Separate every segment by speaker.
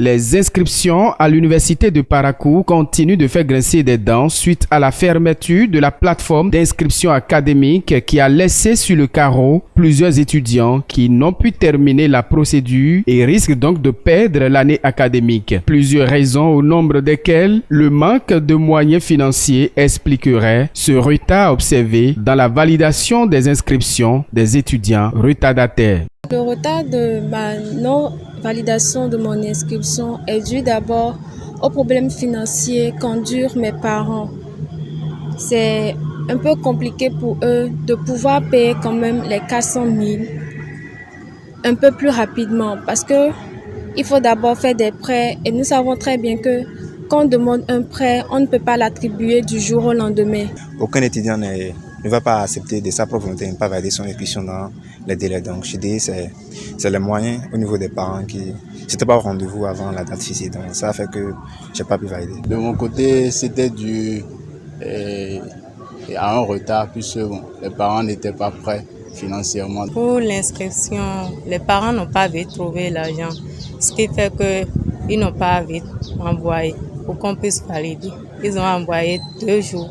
Speaker 1: Les inscriptions à l'université de Parakou continuent de faire grincer des dents suite à la fermeture de la plateforme d'inscription académique qui a laissé sur le carreau plusieurs étudiants qui n'ont pu terminer la procédure et risquent donc de perdre l'année académique. Plusieurs raisons au nombre desquelles le manque de moyens financiers expliquerait ce retard observé dans la validation des inscriptions des étudiants retardataires.
Speaker 2: Le retard de ma non-validation de mon inscription est dû d'abord aux problèmes financiers qu'endurent mes parents. C'est un peu compliqué pour eux de pouvoir payer quand même les 400 000 un peu plus rapidement parce que il faut d'abord faire des prêts et nous savons très bien que quand on demande un prêt, on ne peut pas l'attribuer du jour au lendemain.
Speaker 3: Aucun étudiant ne va pas accepter de sa propre volonté de ne pas valider son inscription dans les délais. Donc je dis c'est les moyens au niveau des parents qui n'étaient pas au rendez-vous avant la date fixée. Donc ça a fait que je n'ai pas pu valider.
Speaker 4: De mon côté, c'était dû à un retard puisque les parents n'étaient pas prêts financièrement.
Speaker 5: Pour l'inscription, les parents n'ont pas vite trouvé l'argent, ce qui fait qu'ils n'ont pas vite envoyé pour qu'on puisse valider. Ils ont envoyé 2 jours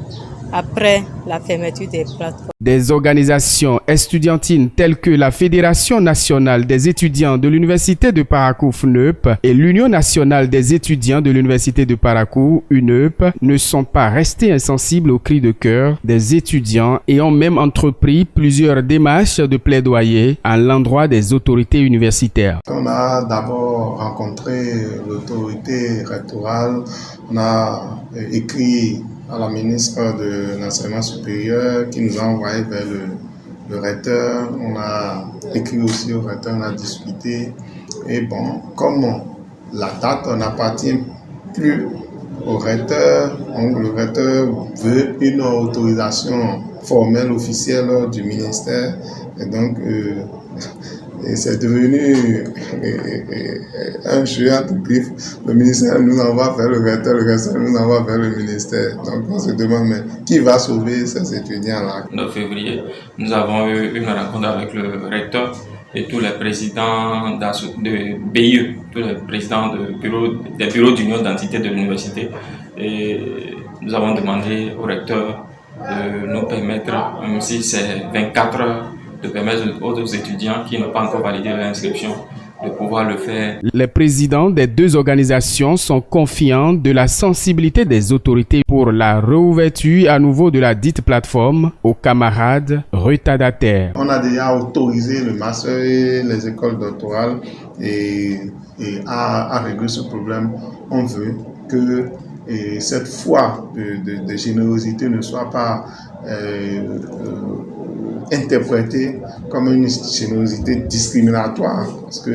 Speaker 5: après la fermeture des plateformes.
Speaker 1: Des organisations estudiantines telles que la Fédération nationale des étudiants de l'Université de Parakou FNEUP et l'Union nationale des étudiants de l'Université de Parakou UNEUP ne sont pas restés insensibles aux cris de cœur des étudiants et ont même entrepris plusieurs démarches de plaidoyer à l'endroit des autorités universitaires.
Speaker 6: On a d'abord rencontré l'autorité rectorale, on a écrit à la ministre de l'Enseignement supérieur qui nous a envoyé vers le recteur. On a écrit aussi au recteur, on a discuté. Et bon, comme la date n'appartient plus au recteur, le recteur veut une autorisation formelle, officielle du ministère. Et donc, c'est devenu un jeu entre griffes. Le ministère nous envoie vers le recteur nous envoie vers le ministère. Donc on se demande, mais qui va sauver ces étudiants-là?
Speaker 7: Le 9 février, nous avons eu une rencontre avec le recteur et tous les présidents de BIE, tous les présidents des bureaux d'union d'identité de l'université. Et nous avons demandé au recteur de nous permettre, même si c'est 24 heures, de permettre aux étudiants qui n'ont pas encore validé leur inscription de pouvoir le faire.
Speaker 1: Les présidents des deux organisations sont confiants de la sensibilité des autorités pour la réouverture à nouveau de la dite plateforme aux camarades retardataires.
Speaker 6: On a déjà autorisé le master et les écoles doctorales et à régler ce problème. On veut que cette foi de générosité ne soit pas interprétée comme une générosité discriminatoire, parce que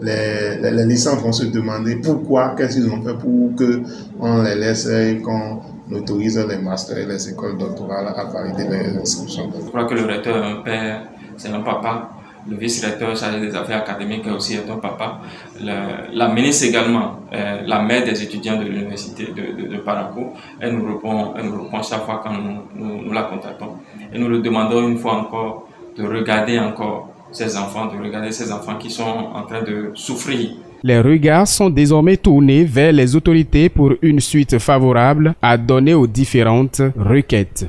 Speaker 6: les licences vont se demander pourquoi, qu'est-ce qu'ils ont fait pour qu'on les laisse et qu'on autorise les masters et les écoles doctorales à valider les inscriptions.
Speaker 7: Je crois que le recteur est un père, c'est un papa. Le vice-recteur chargé des affaires académiques aussi est un papa. La ministre également, la mère des étudiants de l'université de Parakou, elle nous répond chaque fois quand nous la contactons. Et nous lui demandons une fois encore de regarder encore ces enfants, qui sont en train de souffrir.
Speaker 1: Les regards sont désormais tournés vers les autorités pour une suite favorable à donner aux différentes requêtes.